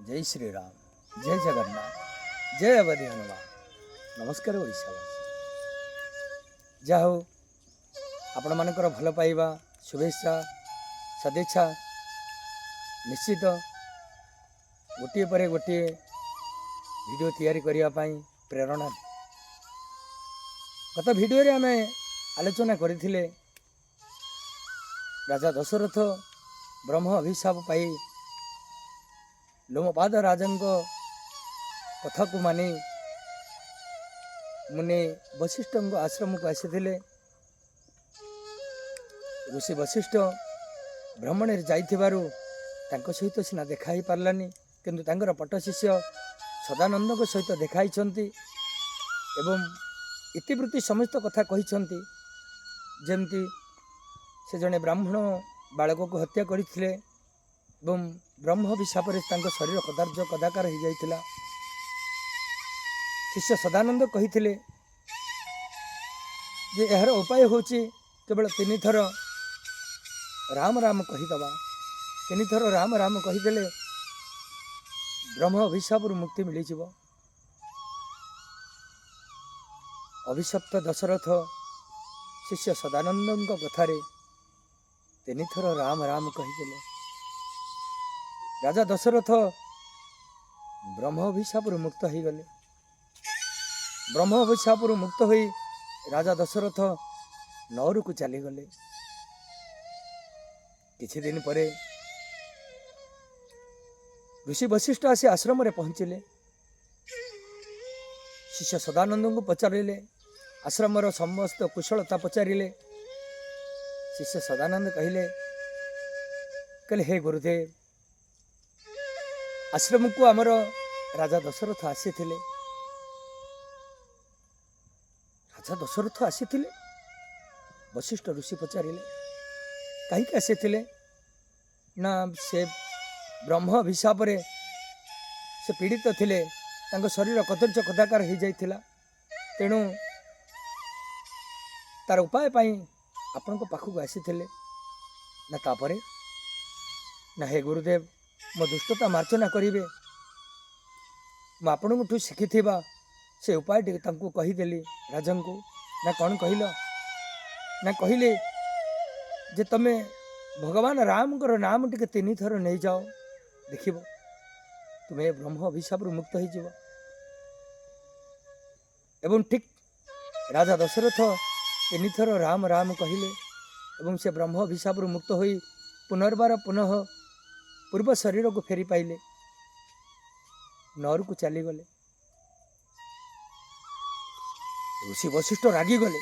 जय श्री राम, जय जगन्नाथ, जय अवधि हनुमान। नमस्कार ओडिशावासी। जा हो आपण मानकर भल पाइबा, शुभेच्छा, सदिच्छा निश्चित गोटे पर गोटे वीडियो तैयारी करने प्रेरणा। गत वीडियो रे आमे आलोचना करथिले राजा दशरथ ब्रह्म अभिशाप पाई लोमपाद राजन कथा को मानी मुनि वशिष्ठ आश्रम को आसी ऋषि वशिष्ठ भ्रमण जाइथिबारु तांको सहित सीना देखाई पारलानी, किंतु तांकर पट शिष्य सदानंद को सहित देखाई एवं इतिवृत्ति समस्त कथा कहिसंती। जेमती से जने ब्राह्मण बालक को हत्या करथिले एवं ब्रह्म अभिशाप रे तांको शरीर कदार्ज कदाकार हो जाइथिला। शिष्य सदानंद कहिथिले जे एहर उपाय होची केवल 3 थर राम राम कहीदबा। 3 थर राम राम कहीदेले ब्रह्म अभिशाप मुक्ति मिली जीवो। अभिशप्त दशरथ शिष्य सदानंद कथारे 3 थर राम राम कहीदेले राजा दशरथ ब्रह्म अभिशाप मुक्त हो गले। ब्रह्म अभिशाप मुक्त हो राजा दशरथ नौर को चली गले। किछि दिन परे ऋषि वशिष्ठ आसी आश्रम रे पहुंचले। शिष्य सदानंद को पचारे, आश्रम समस्त कुशलता पचारे। शिष्य सदानंद कहले हे गुरुदेव, आश्रम को आमर राजा दशरथ आसी थिले। राजा दशरथ आसी थिले? वशिष्ठ ऋषि पचारे कहीं आसी थिले ना से ब्रह्म अभिशाप रे से पीड़ित थिले। तांको शरीर कदर्ज कदाकार हो जाइथिला, तेणु तार उपाय पाई आपण को पाखु आसी थिले ना तापरे ना हे गुरुदेव मो दुष्टता मार्चना करिवे, मु आपणठू शिखिथिबा से उपाय टी तांको कहीदेली राजन को। ना कौन कहल ना कहले जे तमे भगवान राम कर नाम टिके 3 थर नहीं जाओ, देखिबो तुम्हें ब्रह्म अभिशाप मुक्त हो जीव। एवं ठीक राजा दशरथ 3 थर राम राम कहले एवं से ब्रह्म अभिशाप मुक्त हो पुनर्बार पुनः पूर्व शरीर को फेरी पाइले, नौर को चली गले। ऋषि वशिष्ठ रागी गले,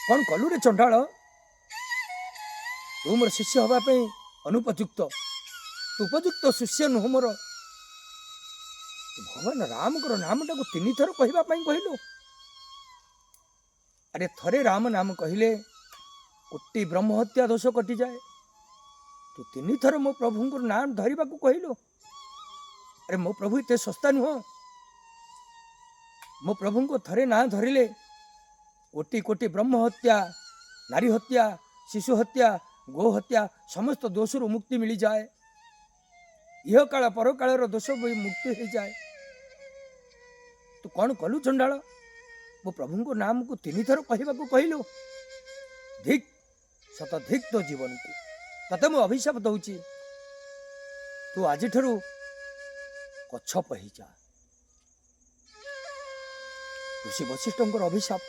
कौन कलु रे चंडाल, तू मोर शिष्य हवाई अनुपयुक्त, तू उपयुक्त शिष्य नुह मोर। भगवान राम कर नाम टाक 3 थर कहवाई कहलु। अरे थरे राम नाम कहले कोटि ब्रह्म हत्या दोष कटि जाए, तू 3 थर मो प्रभु को नाम धरवा को कहलु। अरे मो प्रभु इतने सस्ता नुह, मो प्रभु को थरे ना धरिले कोटि कोटि ब्रह्म हत्या, नारी हत्या, शिशु हत्या, गो हत्या समस्त दोषरु मुक्ति मिली जाए। इह काल पर काल दोष मुक्ति हो जाए। तू कौन कलु चंडाल, मो प्रभु को नाम को 3 थर कहवा को कहलु। धिक सत धिक तो जीवन को तते मु अभिशाप दउची, तू आज ठरू कच्छप ही जा। ऋषि वशिष्ठ अभिशाप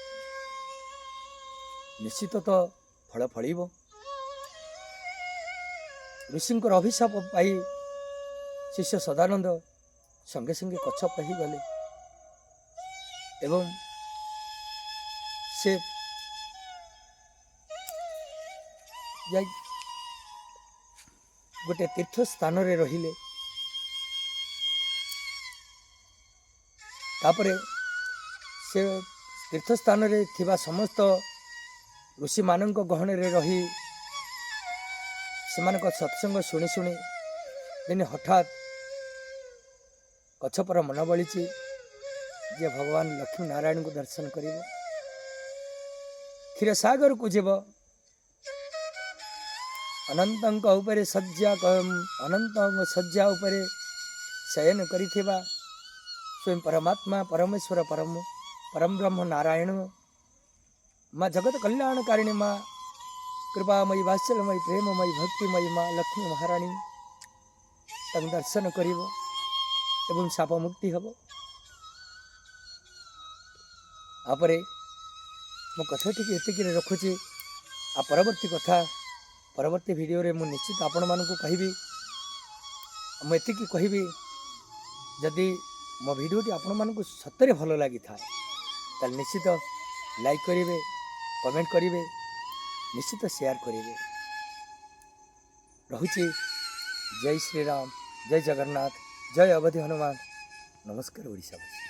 निश्चित तो फल फलिब। ऋषि अभिशाप पाई शिष्य सदानंद संगे संगे कच्छप ही गले एवं से गोटे तीर्थ स्थान रे रहिले। तापरे से तीर्थ स्थान रे थिबा समस्त ऋषि मानक गहन रे रही सेमानक सत्संग शुणी शुणी दिन हठात कच्छपर मन बड़ी जे भगवान लक्ष्मी नारायण को दर्शन करिवो, क्षीरसागर को जीव, अनंत उपरे सज्जा अनंत सज्जा उपरे शयन करिथिबा स्वयं परमात्मा परमेश्वर परम ब्रह्म नारायण माँ जगत कल्याणकारिणी माँ कृपामयी वात्सल्यमयी प्रेममयी भक्तिमयी माँ लक्ष्मी महाराणी तंग दर्शन करिब एवं शाप मुक्ति हब। आपरे मो कथा टी एतिक रखुची आ परवर्ती कथा परवर्ती वीडियो रे मु निश्चित आपण मानकु कहिबी। मु एतिक कहिबी जदि मो वीडियोटी आपण मानकु सतरे भल लगी थाए ताल निश्चित लाइक करिवे कमेंट करिवे निश्चित शेयर करिवे। रहुची जय श्री राम जय जगन्नाथ जय अवधि हनुमान नमस्कार ओडिशावासी।